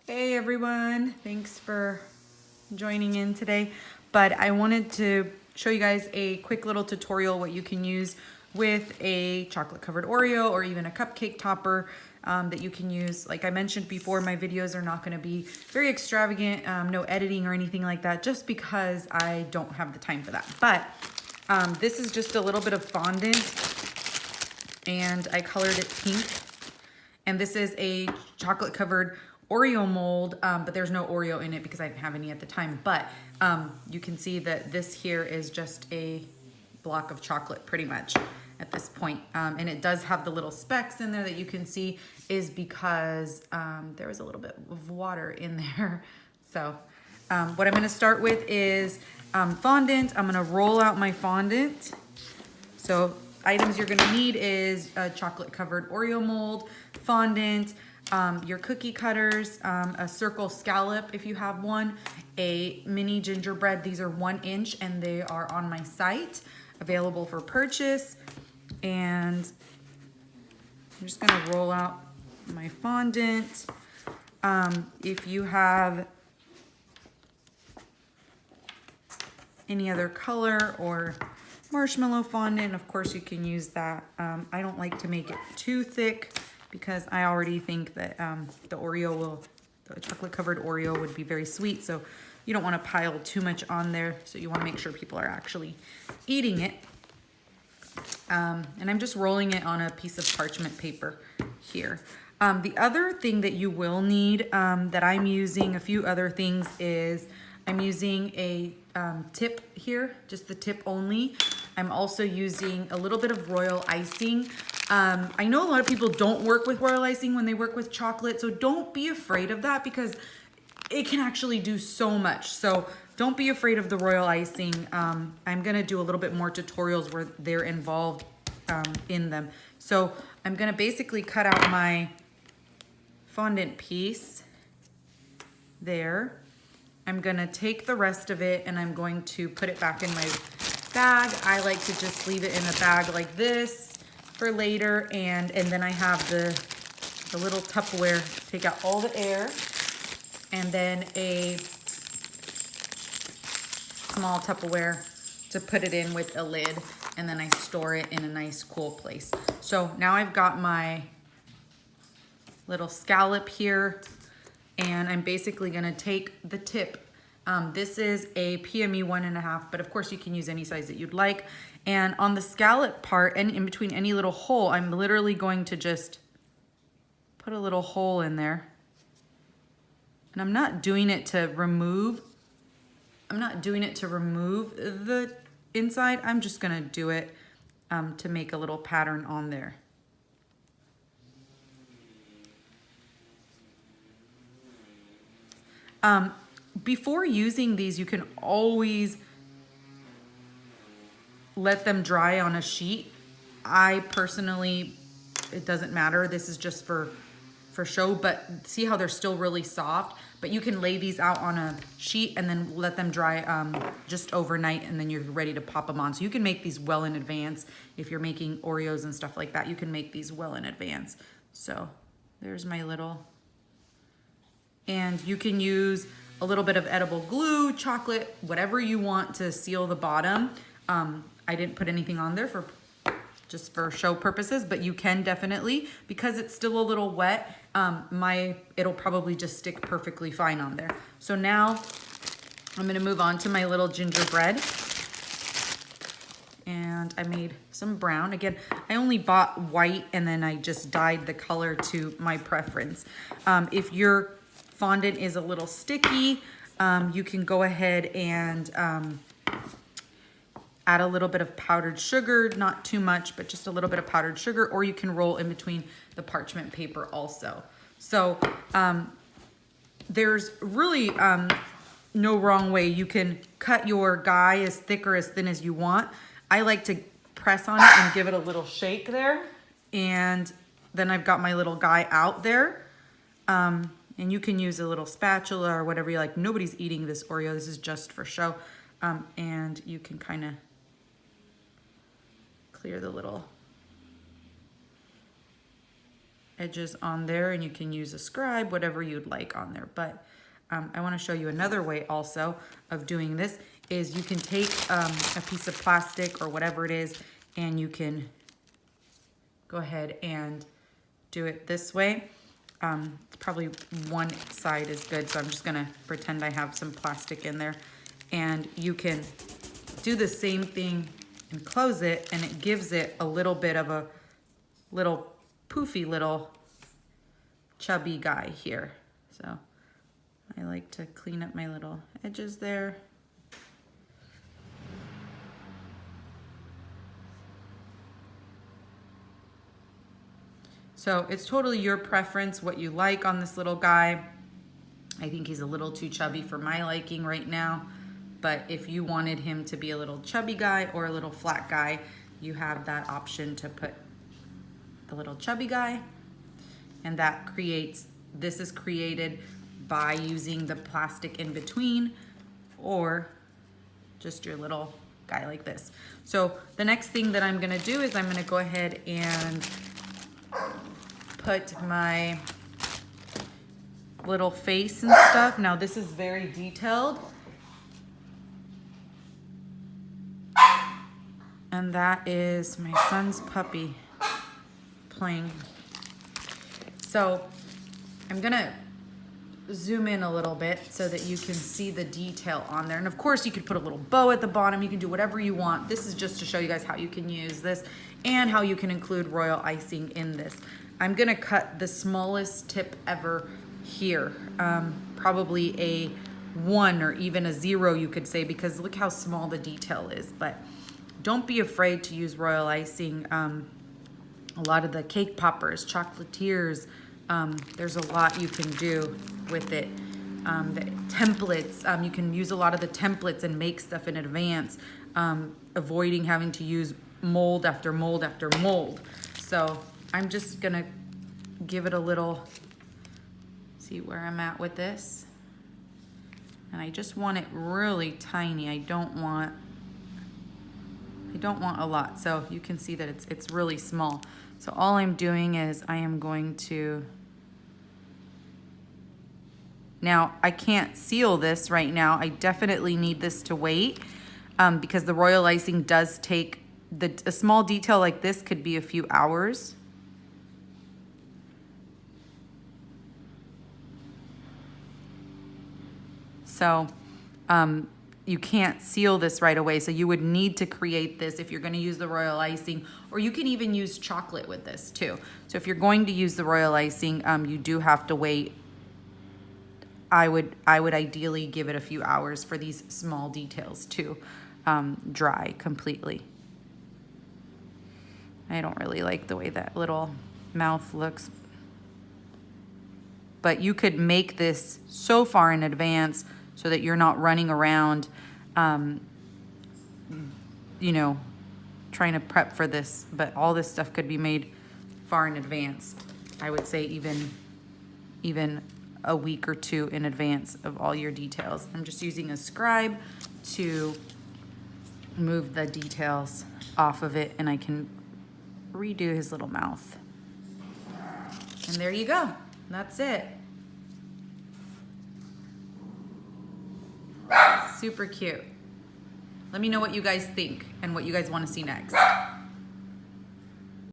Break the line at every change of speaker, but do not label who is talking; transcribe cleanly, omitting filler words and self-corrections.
Hey everyone, thanks for joining in today. But I wanted to show you guys a quick little tutorial what you can use with a chocolate covered Oreo or even a cupcake topper that you can use. Like I mentioned before, my videos are not going to be very extravagant, no editing or anything like that, just because I don't have the time for that. But this is just a little bit of fondant and I colored it pink. And this is a chocolate covered Oreo mold, but there's no Oreo in it because I didn't have any at the time. But you can see that this here is just a block of chocolate pretty much at this point. And it does have the little specks in there that you can see is because there was a little bit of water in there. So what I'm gonna start with is fondant. I'm gonna roll out my fondant. So items you're gonna need is a chocolate covered Oreo mold, fondant, your cookie cutters, a circle scallop if you have one, a mini gingerbread. These are 1 inch and they are on my site, available for purchase. And I'm just gonna roll out my fondant. If you have any other color or marshmallow fondant, of course you can use that. I don't like to make it too thick because I already think that the chocolate covered Oreo would be very sweet, so you don't want to pile too much on there, so you want to make sure people are actually eating it. And I'm just rolling it on a piece of parchment paper here. The other thing that you will need, that I'm using, a few other things, is I'm using a tip here, just the tip only. I'm also using a little bit of royal icing. I know a lot of people don't work with royal icing when they work with chocolate, so don't be afraid of that because it can actually do so much. So don't be afraid of the royal icing. I'm gonna do a little bit more tutorials where they're involved in them. So I'm gonna basically cut out my fondant piece there. I'm gonna take the rest of it and I'm going to put it back in my bag. I like to just leave it in a bag like this for later, and then I have the little Tupperware, take out all the air, and then a small Tupperware to put it in with a lid, and then I store it in a nice cool place. So now I've got my little scallop here, and I'm basically gonna take the tip. This is a PME 1.5, but of course you can use any size that you'd like. And on the scallop part, and in between any little hole, I'm literally going to just put a little hole in there. And I'm not doing it to remove, the inside. I'm just gonna do it to make a little pattern on there. Before using these, you can always let them dry on a sheet. I personally, it doesn't matter. This is just for show, but see how they're still really soft? But you can lay these out on a sheet and then let them dry just overnight, and then you're ready to pop them on. So you can make these well in advance. If you're making Oreos and stuff like that, you can make these well in advance. So there's my little, and you can use a little bit of edible glue, chocolate, whatever you want to seal the bottom. I didn't put anything on there just for show purposes, but you can definitely, because it's still a little wet, it'll probably just stick perfectly fine on there. So now I'm gonna move on to my little gingerbread. And I made some brown. Again, I only bought white and then I just dyed the color to my preference. If your fondant is a little sticky, you can go ahead and add a little bit of powdered sugar, not too much, but just a little bit of powdered sugar, or you can roll in between the parchment paper also. So there's really no wrong way. You can cut your guy as thick or as thin as you want. I like to press on it and give it a little shake there. And then I've got my little guy out there. And you can use a little spatula or whatever you like. Nobody's eating this Oreo. This is just for show. And you can kind of clear the little edges on there, and you can use a Scribe, whatever you'd like on there. But I want to show you another way also of doing this is you can take a piece of plastic or whatever it is, and you can go ahead and do it this way. Probably one side is good, so I'm just gonna pretend I have some plastic in there. And you can do the same thing and close it, and it gives it a little bit of a little poofy little chubby guy here. So I like to clean up my little edges there. So it's totally your preference what you like on this little guy. I think he's a little too chubby for my liking right now, but if you wanted him to be a little chubby guy or a little flat guy, you have that option to put the little chubby guy, and that creates, this is created by using the plastic in between or just your little guy like this. So the next thing that I'm gonna do is I'm gonna go ahead and put my little face and stuff. Now this is very detailed. And that is my son's puppy playing. So I'm gonna zoom in a little bit so that you can see the detail on there. And of course you could put a little bow at the bottom. You can do whatever you want. This is just to show you guys how you can use this and how you can include royal icing in this. I'm gonna cut the smallest tip ever here. Probably a 1 or even a 0 you could say, because look how small the detail is. But don't be afraid to use royal icing. A lot of the cake poppers, chocolatiers, there's a lot you can do with it. The templates, you can use a lot of the templates and make stuff in advance, avoiding having to use mold after mold after mold. So I'm just gonna give it a little, see where I'm at with this. And I just want it really tiny. I don't want a lot. So you can see that it's really small. So all I'm doing is I am going to, now I can't seal this right now. I definitely need this to wait because the royal icing does take, a small detail like this could be a few hours. So you can't seal this right away. So you would need to create this if you're going to use the royal icing, or you can even use chocolate with this too. So if you're going to use the royal icing, you do have to wait. I would ideally give it a few hours for these small details to dry completely. I don't really like the way that little mouth looks. But you could make this so far in advance so that you're not running around, you know, trying to prep for this. But all this stuff could be made far in advance. I would say even a week or 2 in advance of all your details. I'm just using a Scribe to move the details off of it, and I can redo his little mouth. And there you go. That's it. Super cute. Let me know what you guys think and what you guys want to see next.